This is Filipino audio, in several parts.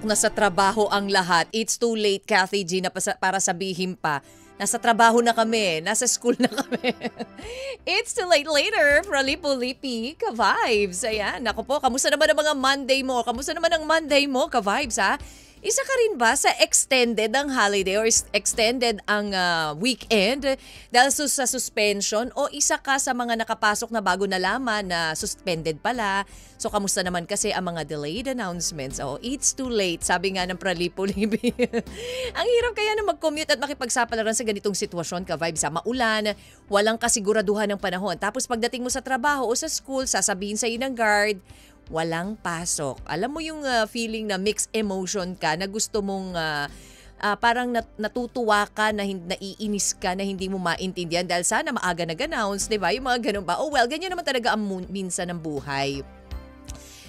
pasok na sa trabaho ang lahat. It's too late, Kathy G, na para sabihin pa. Nasa trabaho na kami, nasa school na kami. It's too late later, from Lipo-Lipi, ka-vibes. Ayan, ako po, kamusta naman ang mga Monday mo? Kamusta naman ang Monday mo, ka-vibes ha? Isa ka rin ba sa extended ang holiday or extended ang weekend dahil sa suspension o isa ka sa mga nakapasok na bago nalaman na suspended pala? So kamusta naman kasi ang mga delayed announcements? Oh, it's too late, sabi nga ng Pralipo-Libi. Ang hirap kaya na mag-commute at makipagsapalaran sa ganitong sitwasyon, ka-vibe, sa maulan, walang kasiguraduhan ng panahon. Tapos pagdating mo sa trabaho o sa school, sasabihin sa ng guard, walang pasok. Alam mo yung feeling na mixed emotion ka na gusto mong parang natutuwa ka na naiinis ka na hindi mo maintindihan dahil sana maaga nag-announce, di ba? Yung mga ganun ba? Oh well, ganyan naman talaga ang minsan ng buhay.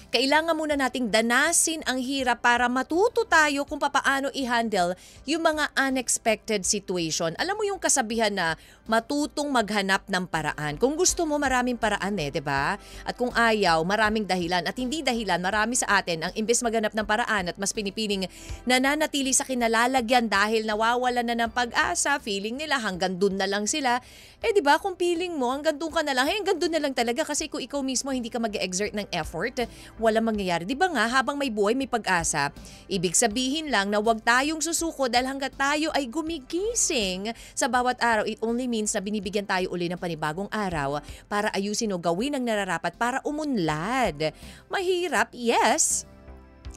Kailangan muna nating danasin ang hirap para matuto tayo kung paano i-handle yung mga unexpected situation. Alam mo yung kasabihan na matutong maghanap ng paraan. Kung gusto mo, maraming paraan di ba? At kung ayaw, maraming dahilan. At hindi dahilan, marami sa atin ang imbes maghanap ng paraan at mas pinipiling nananatili sa kinalalagyan dahil nawawalan na ng pag-asa, feeling nila hanggang dun na lang sila. Di ba, kung feeling mo hanggang dun ka na lang, hanggang dun na lang talaga kasi kung ikaw mismo hindi ka mag-exert ng effort, walang mangyayari. Di ba nga, habang may buhay, may pag-asa. Ibig sabihin lang na huwag tayong susuko dahil hanggat tayo ay gumigising sa bawat araw. It only means na binibigyan tayo uli ng panibagong araw para ayusin o gawin ang nararapat para umunlad. Mahirap, yes.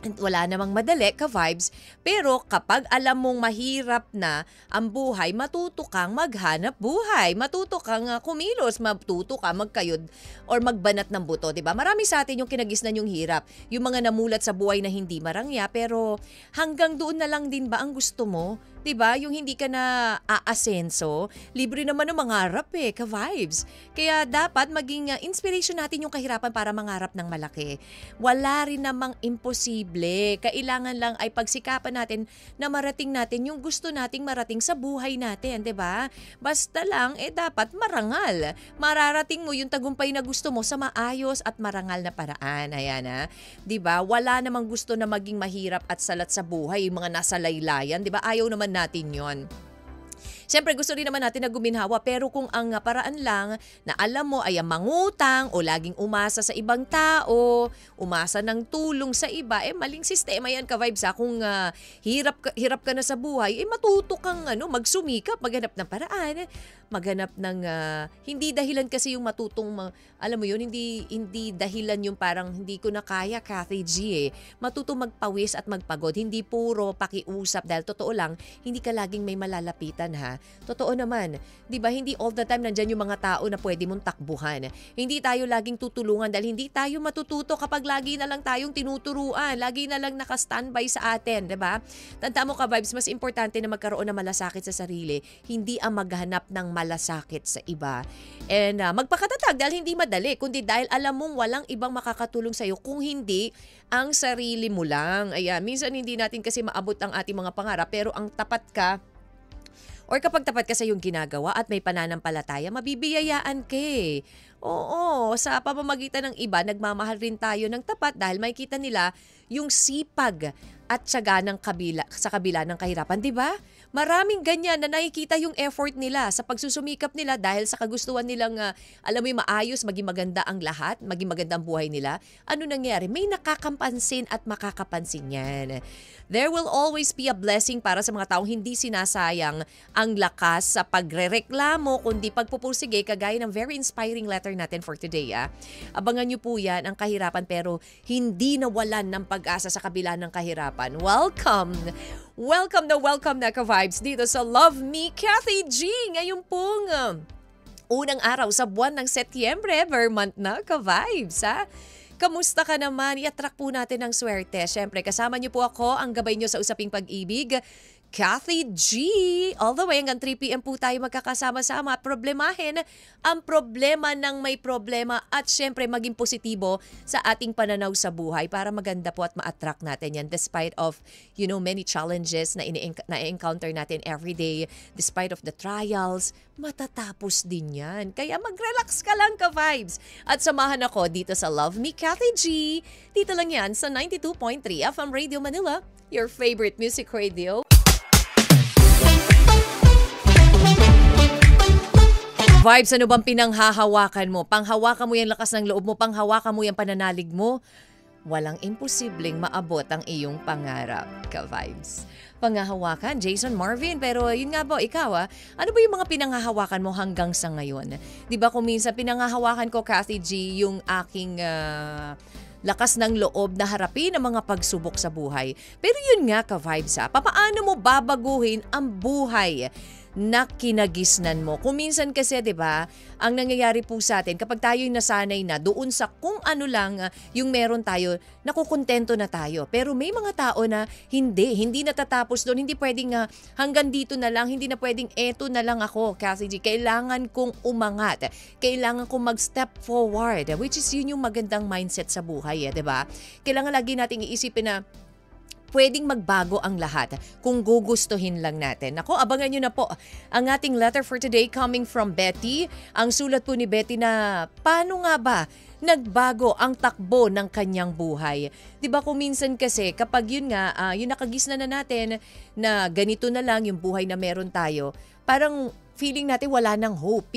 Wala namang madali, ka-vibes. Pero kapag alam mong mahirap na ang buhay, matuto kang maghanap buhay. Matuto kang kumilos, matuto kang magkayod or magbanat ng buto, di ba? Marami sa atin yung kinagisnan yung hirap. Yung mga namulat sa buhay na hindi marangya, pero hanggang doon na lang din ba ang gusto mo? Diba? Yung hindi ka na aasenso, libre naman ng mangarap ka-vibes. Kaya dapat maging inspiration natin yung kahirapan para mangarap ng malaki. Wala rin namang imposible. Kailangan lang ay pagsikapan natin na marating natin yung gusto nating marating sa buhay natin, diba? Basta lang, dapat marangal. Mararating mo yung tagumpay na gusto mo sa maayos at marangal na paraan. Ayan Diba? Wala namang gusto na maging mahirap at salat sa buhay, yung mga nasa laylayan, diba? Ayaw naman natin yon. Siyempre gusto rin naman natin na guminhawa pero kung ang paraan lang na alam mo ay mangutang o laging umasa sa ibang tao, umasa ng tulong sa iba, maling sistema yan ka-vibes Kung hirap ka na sa buhay, matuto kang magsumikap, maghanap ng paraan, maghanap ng hindi dahilan kasi yung matutong alam mo yun, hindi dahilan yung parang hindi ko na kaya, Kathy G Matuto magpawis at magpagod, hindi puro pakiusap dahil totoo lang, hindi ka laging may malalapitan Totoo naman, 'di ba? Hindi all the time nandiyan yung mga tao na pwede mong takbuhan. Hindi tayo laging tutulungan dahil hindi tayo matututo kapag lagi na lang tayong tinuturuan, lagi na lang naka-standby sa atin, 'di ba? Tandaan mo ka-vibes, mas importante na magkaroon ng malasakit sa sarili, hindi ang maghanap ng malasakit sa iba. And magpakatatag dahil hindi madali, kundi dahil alam mong walang ibang makakatulong sa iyo kung hindi ang sarili mo lang. Ayan, minsan hindi natin kasi maabot ang ating mga pangarap pero ang tapat ka or kapag tapat ka sa iyong ginagawa at may pananampalataya, mabibiyayaan ka Oo, sa pamamagitan ng iba, nagmamahal rin tayo ng tapat dahil makikita nila yung sipag at tiyaga sa kabila ng kahirapan, di ba? Maraming ganyan na nakikita yung effort nila sa pagsusumikap nila dahil sa kagustuhan nilang, alam mo yung maayos, maging maganda ang lahat, maging maganda ang buhay nila. Ano nangyari? May nakakapansin at makakapansin yan. There will always be a blessing para sa mga taong hindi sinasayang ang lakas sa pagrereklamo, kundi pagpupursige, kagaya ng very inspiring letter natin for today. Abangan nyo po yan, ang kahirapan pero hindi nawalan ng pag-asa sa kabila ng kahirapan. Welcome! Welcome na ka-vibes dito sa Love Me, Kathy G! Ngayon pong unang araw sa buwan ng Setyembre, month na ka-vibes Kamusta ka naman? I-attract po natin ang swerte. Siyempre, kasama niyo po ako, ang gabay niyo sa Usaping Pag-ibig, Kathy G. All the way hanggang 3 p.m. po tayo magkakasama-sama at problemahin ang problema ng may problema at syempre maging positibo sa ating pananaw sa buhay para maganda po at ma-attract natin yan despite of, many challenges na na-encounter natin every day, despite of the trials, matatapos din yan. Kaya mag-relax ka lang ka-vibes. At samahan ako dito sa Love Me, Kathy G. Dito lang yan sa 92.3 FM Radio Manila, Your favorite music radio. Vibes, ano bang pinanghahawakan mo? Panghawakan mo yung lakas ng loob mo, panghawakan mo yung pananalig mo. Walang imposibleng maabot ang iyong pangarap, ka-vibes. Panghahawakan, Jason Marvin. Pero yun nga po, ikaw ano ba yung mga pinanghahawakan mo hanggang sa ngayon? Di ba kung minsan pinanghahawakan ko, Kathy G, yung aking lakas ng loob na harapin ang mga pagsubok sa buhay. Pero yun nga, ka-vibes, papaano mo babaguhin ang buhay na kinagisnan mo? Kung minsan kasi, 'di ba, ang nangyayari po sa atin kapag tayo'y nasanay na doon sa kung ano lang yung meron tayo, nakukontento na tayo. Pero may mga tao na hindi natatapos doon, hindi pwedeng hanggang dito na lang, hindi na pwedeng eto na lang ako, Kathy G. Kailangan kong umangat. Kailangan kong mag-step forward, which is yun yung magandang mindset sa buhay, 'di ba? Kailangan lagi nating iisipin na pwedeng magbago ang lahat kung gugustuhin lang natin. Ako, abangan nyo na po ang ating letter for today coming from Betty. Ang sulat po ni Betty na paano nga ba nagbago ang takbo ng kanyang buhay. 'Di ba kung minsan kasi kapag yun nga, yung nakagisnan na natin na ganito na lang yung buhay na meron tayo, parang feeling natin wala nang hope.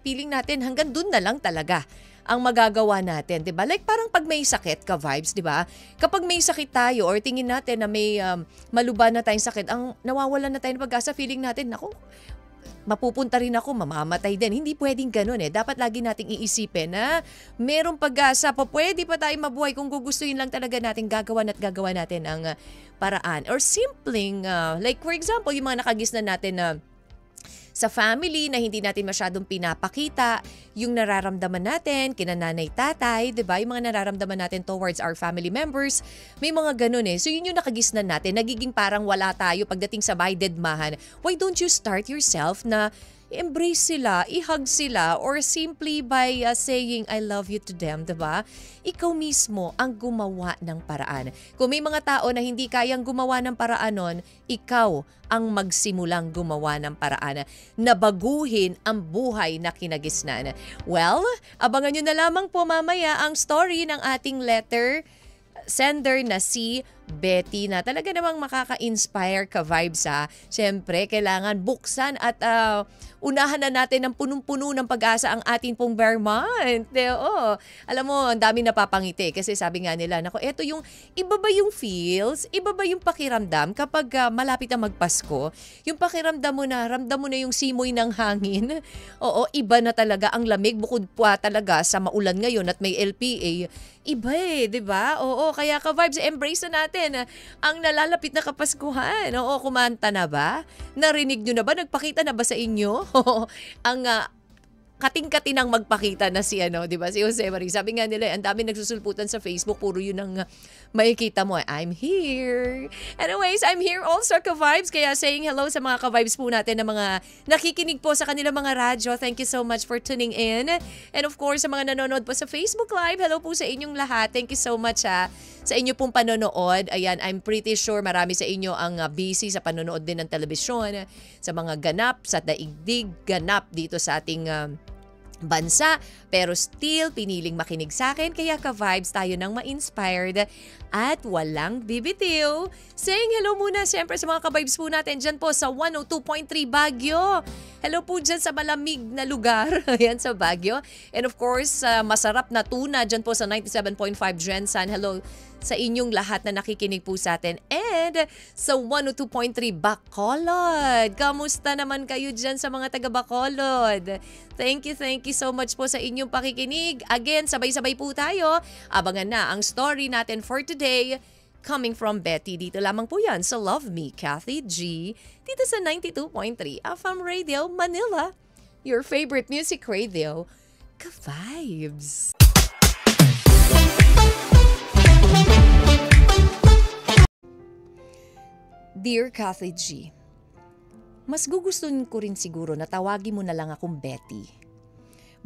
Feeling natin hanggang dun na lang talaga ang magagawa natin, 'di ba? Like parang pag may sakit ka, vibes, 'di ba? Kapag may sakit tayo or tingin natin na may maluba na tayong sakit, ang nawawalan na tayo ng pag-asa, feeling natin, naku, mapupunta rin ako, mamamatay din. Hindi pwedeng ganun eh. Dapat lagi nating iisipin na merong pag-asa pa, pwede pa tayo mabuhay kung gugustuhin lang talaga natin gagawa natin ang paraan. Or simpleng, like for example, yung mga nakagisnan natin na sa family na hindi natin masyadong pinapakita yung nararamdaman natin, kina nanay, tatay, 'di ba? Yung mga nararamdaman natin towards our family members, may mga ganun eh. So yun yung nakagisnan natin, nagiging parang wala tayo pagdating sa bahay, dedmahan. Why don't you start yourself na embrace sila, i-hug sila, or simply by saying I love you to them, 'di ba? Ikaw mismo ang gumawa ng paraan. Kung may mga tao na hindi kayang gumawa ng paraan nun, ikaw ang magsimulang gumawa ng paraan na baguhin ang buhay na kinagisnan. Well, abangan nyo na lamang po mamaya ang story ng ating letter sender na si Betty na talaga namang makaka-inspire ka, vibes Siyempre, kailangan buksan at unahan na natin ng punong-puno ng pag-asa ang ating pong bear month. Alam mo, ang daming napapangiti kasi sabi nga nila, naku, eto yung iba ba yung feels, iba ba yung pakiramdam kapag malapit na magpasko? Yung pakiramdam mo na, ramdam mo na yung simoy ng hangin. Oo, iba na talaga ang lamig bukod pa talaga sa maulan ngayon at may LPA. Iba di ba? Oo, kaya ka-vibes, embrace na natin ang nalalapit na Kapaskuhan. Oo, kumanta na ba? Narinig nyo na ba? Nagpakita na ba sa inyo? ang kating-katinang magpakita na si di ba? Si Jose Marie. Sabi nga nila, ang dami nagsusulputan sa Facebook, puro yun ang makikita mo. I'm here. Anyways, I'm here also, ka-vibes. Kaya saying hello sa mga ka-vibes po natin na mga nakikinig po sa kanilang mga radyo. Thank you so much for tuning in. And of course, sa mga nanonood po sa Facebook Live, hello po sa inyong lahat. Thank you so much sa inyo pong panonood. Ayan, I'm pretty sure marami sa inyo ang busy sa panonood din ng telebisyon, sa mga ganap, sa daigdig, ganap dito sa ating bansa, pero still piniling makinig sa akin, kaya ka-vibes tayo nang ma-inspired at walang bibitiw. Saying hello muna siyempre sa mga ka-vibes po natin dyan po sa 102.3 Baguio. Hello po dyan sa malamig na lugar, ayan sa Baguio. And of course, masarap na tuna dyan po sa 97.5 Gensan. Hello sa inyong lahat na nakikinig po sa atin. And sa 102.3 Bacolod. Kamusta naman kayo dyan sa mga taga Bacolod? Thank you so much po sa inyong pakikinig. Again, sabay-sabay po tayo. Abangan na ang story natin for today coming from Betty. Dito lamang po yan sa Love Me, Kathy G. Dito sa 92.3 FM Radio Manila. Your favorite music radio, ka-vibes. Dear Kathy G, mas gugustuhin ko rin siguro na tawagin mo na lang akong Betty.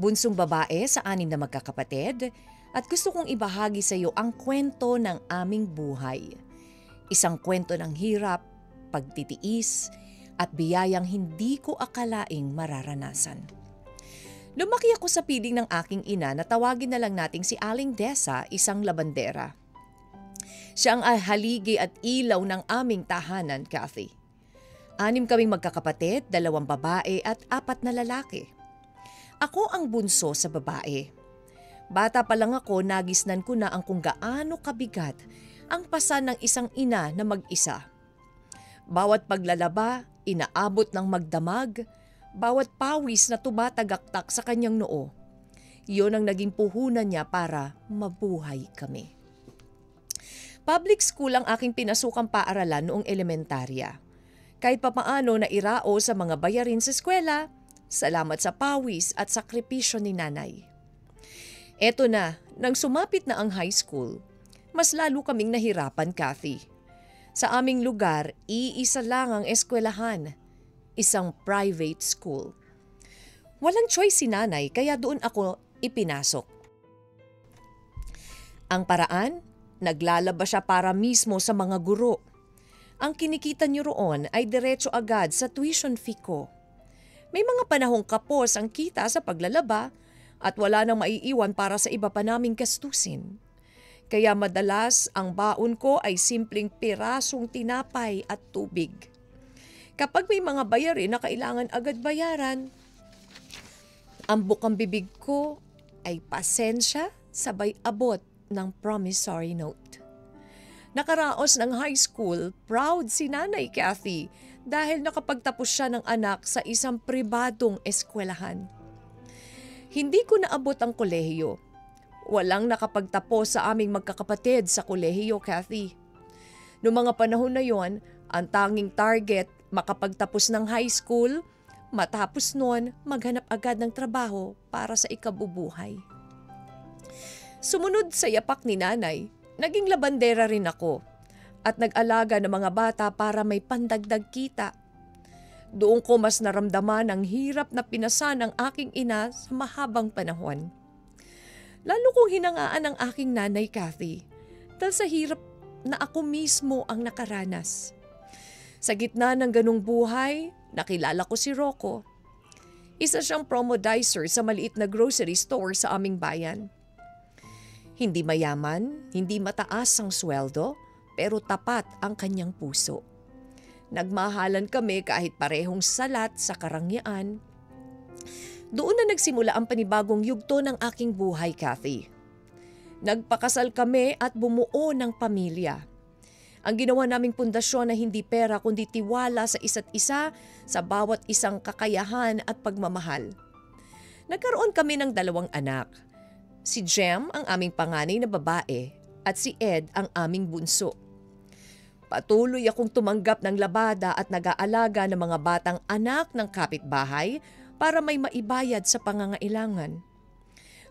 Bunsong babae sa 6 na magkakapatid at gusto kong ibahagi sa iyo ang kwento ng aming buhay. Isang kwento ng hirap, pagtitiis at biyayang hindi ko akalaing mararanasan. Lumaki ako sa piling ng aking ina na tawagin na lang nating si Aling Desa, isang labandera. Siya ang haligi at ilaw ng aming tahanan, Kathy. 6 kaming magkakapatid, 2 babae at 4 na lalaki. Ako ang bunso sa babae. Bata pa lang ako, nagisnan ko na ang kung gaano kabigat ang pasan ng isang ina na mag-isa. Bawat paglalaba, inaabot ng magdamag, bawat pawis na tumatagaktak sa kanyang noo. Iyon ang naging puhunan niya para mabuhay kami. Public school ang aking pinasukang paaralan noong elementarya. Kahit papaano na irao sa mga bayarin sa eskwela, salamat sa pawis at sakripisyo ni nanay. Eto na, nang sumapit na ang high school, mas lalo kaming nahirapan, Kathy. Sa aming lugar, iisa lang ang eskwelahan, isang private school. Walang choice si nanay kaya doon ako ipinasok. Ang paraan, naglalaba siya para mismo sa mga guro. Ang kinikita niyo roon ay diretso agad sa tuition fee ko. May mga panahong kapos ang kita sa paglalaba at wala nang maiiwan para sa iba pa naming gastusin. Kaya madalas ang baon ko ay simpleng pirasong tinapay at tubig. Kapag may mga bayarin na kailangan agad bayaran, ang bukang bibig ko ay pasensya sabay abot ng promissory note. Nakaraos ng high school, proud si Nanay Kathy dahil nakapagtapos siya ng anak sa isang pribadong eskwelahan. Hindi ko naabot ang kolehiyo. Walang nakapagtapos sa aming magkakapatid sa kolehiyo, Kathy. Noong mga panahon na yon, ang tanging target makapagtapos ng high school, matapos noon maghanap agad ng trabaho para sa ikabubuhay. Sumunod sa yapak ni Nanay, naging labandera rin ako at nag-alaga ng mga bata para may pandagdag kita. Doon ko mas naramdaman ang hirap na pinasan ng aking ina sa mahabang panahon. Lalo kong hinangaan ang aking nanay, Kathy, dahil sa hirap na ako mismo ang nakaranas. Sa gitna ng ganung buhay, nakilala ko si Rocco. Isa siyang promodizer sa maliit na grocery store sa aming bayan. Hindi mayaman, hindi mataas ang sweldo, pero tapat ang kanyang puso. Nagmahalan kami kahit parehong salat sa karangyaan. Doon na nagsimula ang panibagong yugto ng aking buhay, Kathy. Nagpakasal kami at bumuo ng pamilya. Ang ginawa naming pundasyon na hindi pera kundi tiwala sa isa't isa sa bawat isang kakayahan at pagmamahal. Nagkaroon kami ng 2 anak. Si Jem ang aming panganay na babae at si Ed ang aming bunso. Patuloy akong tumanggap ng labada at nag-aalaga ng mga batang anak ng kapitbahay para may maibayad sa pangangailangan.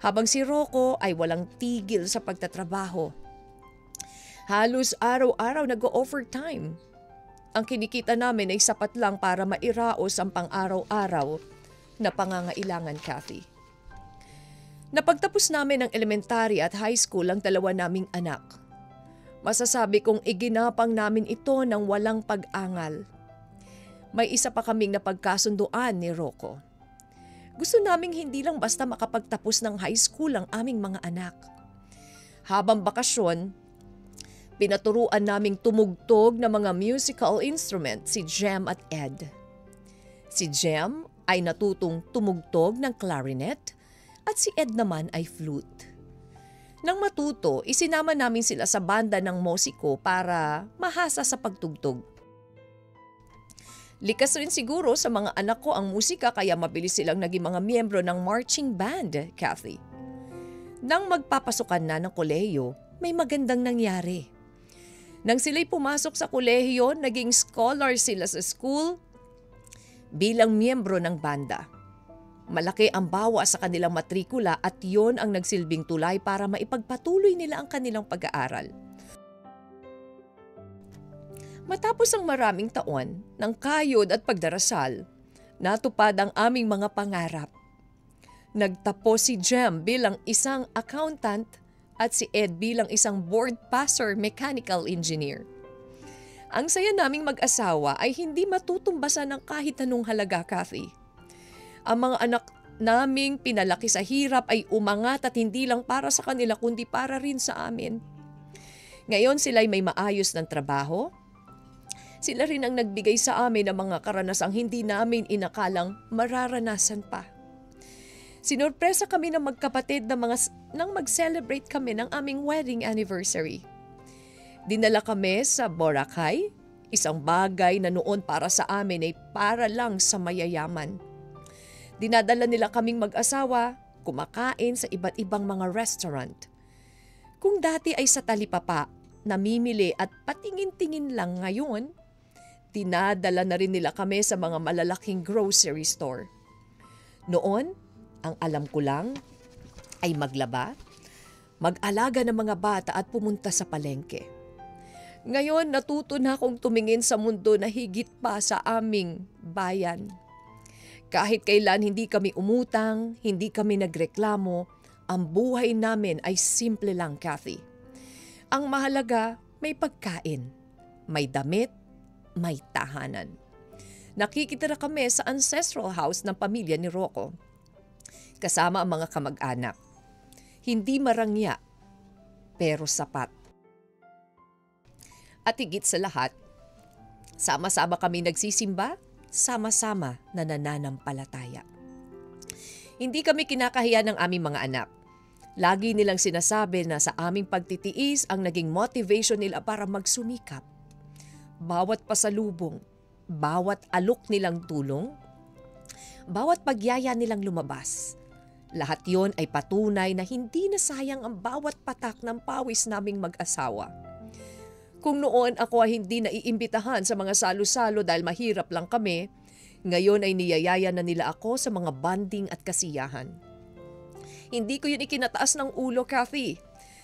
Habang si Rocco ay walang tigil sa pagtatrabaho. Halos araw-araw nag-overtime. Ang kinikita namin ay sapat lang para mairaos ang pang-araw-araw na pangangailangan, Kathy. Napagtapos namin ang elementary at high school ang 2 naming anak. Masasabi kong iginapang namin ito ng walang pag-angal. May isa pa kaming napagkasunduan ni Rocco. Gusto naming hindi lang basta makapagtapos ng high school ang aming mga anak. Habang bakasyon, pinaturuan naming tumugtog ng mga musical instrument si Jem at Ed. Si Jem ay natutong tumugtog ng clarinet at si Ed naman ay flute. Nang matuto, isinama namin sila sa banda ng musiko para mahasa sa pagtugtog. Likas rin siguro sa mga anak ko ang musika kaya mabilis silang naging mga miyembro ng marching band, Kathy. Nang magpapasukan na ng kolehiyo, may magandang nangyari. Nang sila'y pumasok sa kolehiyo, naging scholar sila sa school bilang miyembro ng banda. Malaki ang bawa sa kanilang matrikula at yon ang nagsilbing tulay para maipagpatuloy nila ang kanilang pag-aaral. Matapos ang maraming taon ng kayod at pagdarasal, natupad ang aming mga pangarap. Nagtapos si Jem bilang isang accountant at si Ed bilang isang board passer mechanical engineer. Ang saya naming mag-asawa ay hindi matutumbasan ng kahit anong halaga, Kathy. Ang mga anak naming pinalaki sa hirap ay umangat at hindi lang para sa kanila kundi para rin sa amin. Ngayon sila'y may maayos ng trabaho. Sila rin ang nagbigay sa amin ng mga karanasang hindi namin inakalang mararanasan pa. Sinurpresa kami ng magkapatid nang mag-celebrate kami ng aming wedding anniversary. Dinala kami sa Boracay, isang bagay na noon para sa amin ay para lang sa mayayaman. Dinadala nila kaming mag-asawa, kumakain sa iba't ibang mga restaurant. Kung dati ay sa talipapa, namimili at patingin-tingin lang ngayon, dinadala na rin nila kami sa mga malalaking grocery store. Noon, ang alam ko lang ay maglaba, mag-alaga ng mga bata at pumunta sa palengke. Ngayon, natuto na akong tumingin sa mundo na higit pa sa aming bayan. Kahit kailan hindi kami umutang, hindi kami nagreklamo, ang buhay namin ay simple lang, Kathy. Ang mahalaga, may pagkain, may damit, may tahanan. Nakikitira kami sa ancestral house ng pamilya ni Rocco, kasama ang mga kamag-anak. Hindi marangya, pero sapat. At higit sa lahat, sama-sama kami nagsisimba, sama-sama na nananampalataya. Hindi kami kinakahiya ng aming mga anak. Lagi nilang sinasabi na sa aming pagtitiis ang naging motivation nila para magsumikap. Bawat pasalubong, bawat alok nilang tulong, bawat pagyaya nilang lumabas, lahat yon ay patunay na hindi nasayang ang bawat patak ng pawis naming mag-asawa. Kung noon ako ay hindi naiimbitahan sa mga salo-salo dahil mahirap lang kami, ngayon ay niyayaya na nila ako sa mga banding at kasiyahan. Hindi ko yun ikinataas ng ulo, Kathy.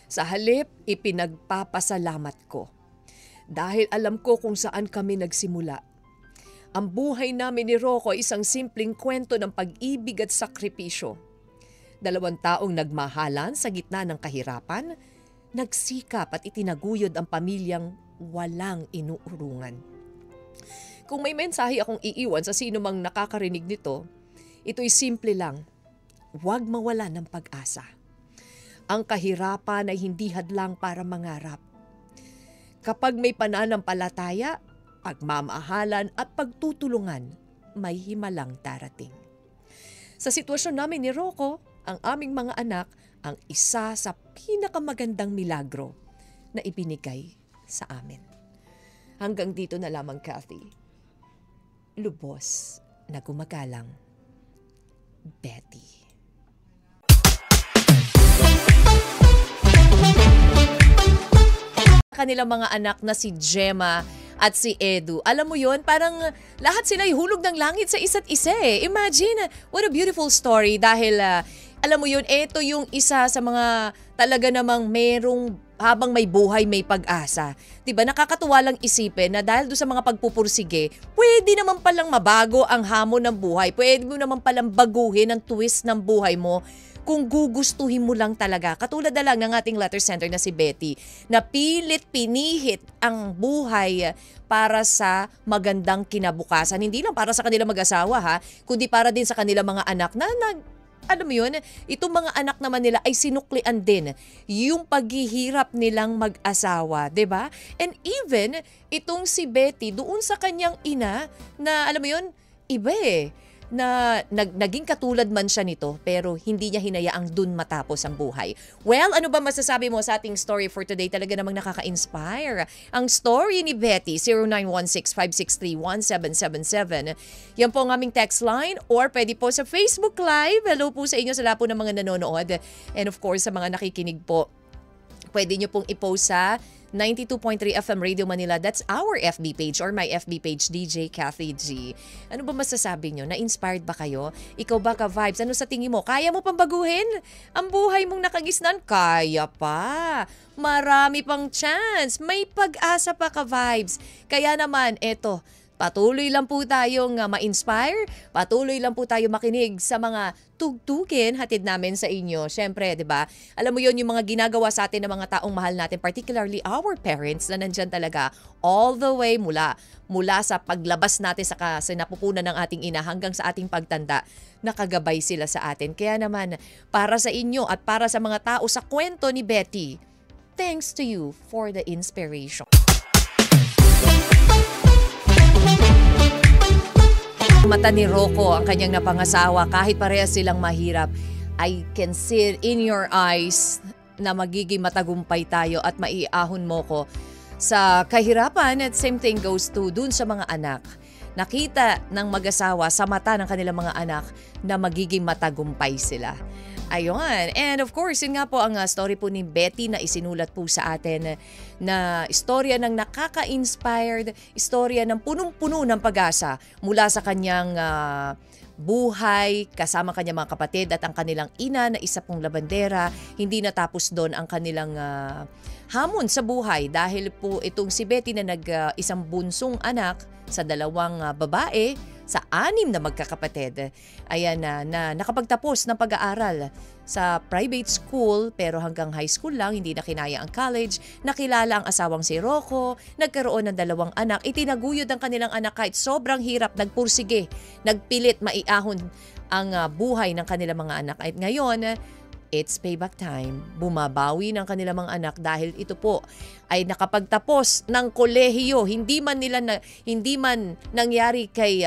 Sa halip, ipinagpapasalamat ko. Dahil alam ko kung saan kami nagsimula. Ang buhay namin ni Rocco ay isang simpleng kwento ng pag-ibig at sakripisyo. 2 taong nagmahalan sa gitna ng kahirapan, nagsikap at itinaguyod ang pamilyang walang inuurungan. Kung may mensahe akong iiwan sa sino mang nakakarinig nito, ito'y simple lang. Huwag mawala ng pag-asa. Ang kahirapan ay hindi hadlang para mangarap. Kapag may pananampalataya, pagmamahalan at pagtutulungan, may himalang darating. Sa sitwasyon namin ni Rocco, ang aming mga anak ang isa sa pinakamagandang milagro na ibinigay sa amin. Hanggang dito na lamang, Kathy. Lubos na gumagalang, Betty. Kanilang mga anak na si Gemma at si Edu. Alam mo yon, parang lahat sila ay hulog ng langit sa isa't isa eh. Imagine, what a beautiful story dahil alam mo yun, ito yung isa sa mga talaga namang merong habang may buhay, may pag-asa. Diba, nakakatuwa lang isipin na dahil doon sa mga pagpupursige, pwede naman palang mabago ang hamon ng buhay. Pwede mo naman palang baguhin ang twist ng buhay mo kung gugustuhin mo lang talaga. Katulad na lang ng ating letter center na si Betty, na pinihit ang buhay para sa magandang kinabukasan. Hindi lang para sa kanilang mag-asawa ha, kundi para din sa kanilang mga anak na alam mo yun, itong mga anak naman nila ay sinuklian din yung paghihirap nilang mag-asawa, 'di ba? And even itong si Betty doon sa kanyang ina na alam mo yun, iba eh, na naging katulad man siya nito pero hindi niya hinayaang dun matapos ang buhay. Well, ano ba masasabi mo sa ating story for today? Talaga namang nakaka-inspire. Ang story ni Betty, 0916-563-1777. Yan po ang aming text line or pwede po sa Facebook Live. Hello po sa inyo sa lahat po ng mga nanonood. And of course, sa mga nakikinig po, pwede nyo pong i-post sa 92.3 FM Radio Manila. That's our FB page or my FB page, DJ Kathy G. Ano ba masasabi nyo? Na-inspired ba kayo? Ikaw ba ka-vibes? Ano sa tingin mo? Kaya mo pang baguhin? Ang buhay mong nakagisnan? Kaya pa. Marami pang chance. May pag-asa pa ka-vibes. Kaya naman, eto, patuloy lang po tayong ma-inspire, patuloy lang po tayo makinig sa mga tugtugin hatid namin sa inyo. Syempre, 'di ba? Alam mo 'yon yung mga ginagawa sa atin ng mga taong mahal natin, particularly our parents na nandyan talaga all the way mula sa paglabas natin sa sinapupunan ng ating ina hanggang sa ating pagtanda. Nakagabay sila sa atin. Kaya naman, para sa inyo at para sa mga tao sa kwento ni Betty, Thanks to you for the inspiration. Mata ni Rocco ang kanyang napangasawa, kahit parehas silang mahirap, I can see it in your eyes na magiging matagumpay tayo at maiahon mo ko sa kahirapan. At same thing goes to dun sa mga anak. Nakita ng mag-asawa sa mata ng kanilang mga anak na magiging matagumpay sila. Ayun. And of course, yun nga po ang story po ni Betty na isinulat po sa atin na istorya ng nakaka-inspired, istorya ng punong-puno ng pag-asa mula sa kanyang buhay, kasama kanyang mga kapatid at ang kanilang ina na isa pong labandera. Hindi natapos doon ang kanilang hamon sa buhay dahil po itong si Betty na isang bunsong anak sa dalawang babae, sa 6 na magkakapatid. Ayan na nakapagtapos ng pag-aaral sa private school pero hanggang high school lang, hindi na kinaya ang college. Nakilala ang asawang si Rocco, nagkaroon ng 2 anak, itinaguyod ang kanilang anak kahit sobrang hirap, nagpursige, nagpilit maiahon ang buhay ng kanilang mga anak. At ngayon, it's payback time. Bumabawi ng kanilang mga anak dahil ito po ay nakapagtapos ng kolehiyo. Hindi man nangyari kay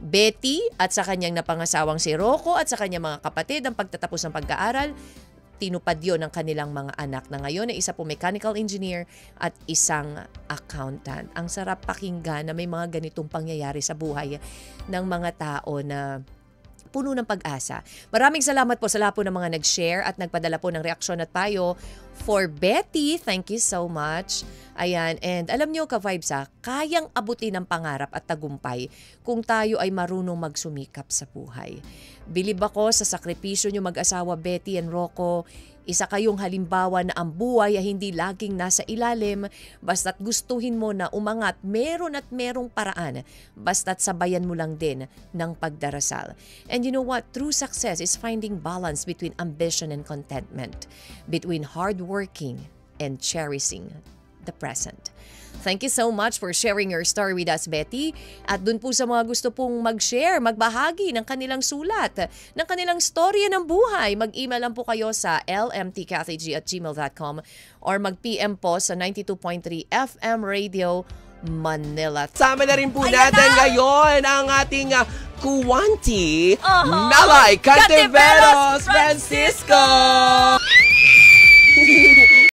Betty at sa kanyang napangasawang si Rocco at sa kanyang mga kapatid ang pagtatapos ng pag-aaral. Tinupad yun ng kanilang mga anak na ngayon ay isa po mechanical engineer at isang accountant. Ang sarap pakinggan na may mga ganitong pangyayari sa buhay ng mga tao na puno ng pag-asa. Maraming salamat po sa lahat po ng mga nag-share at nagpadala po ng reaksyon at payo. For Betty, thank you so much. Ayan, and alam nyo ka-vibes kayang abutin ang pangarap at tagumpay kung tayo ay marunong magsumikap sa buhay. Bilib ako sa sakripisyo nyo mag-asawa Betty and Rocco. Isa kayong halimbawa na ang buhay ay hindi laging nasa ilalim, basta't gustuhin mo na umangat, meron at merong paraan, basta't sabayan mo lang din ng pagdarasal. And you know what? True success is finding balance between ambition and contentment, between hardworking and cherishing the present. Thank you so much for sharing your story with us, Betty. At dun po sa mga gusto pong mag-share, magbahagi ng kanilang sulat, ng kanilang storya ng buhay, mag-email lang po kayo sa lmtkathyg@gmail.com or mag-PM po sa 92.3 FM Radio Manila. Sama na rin po natin ngayon ang ating Kuwanti, Melay Cantiveros Francisco!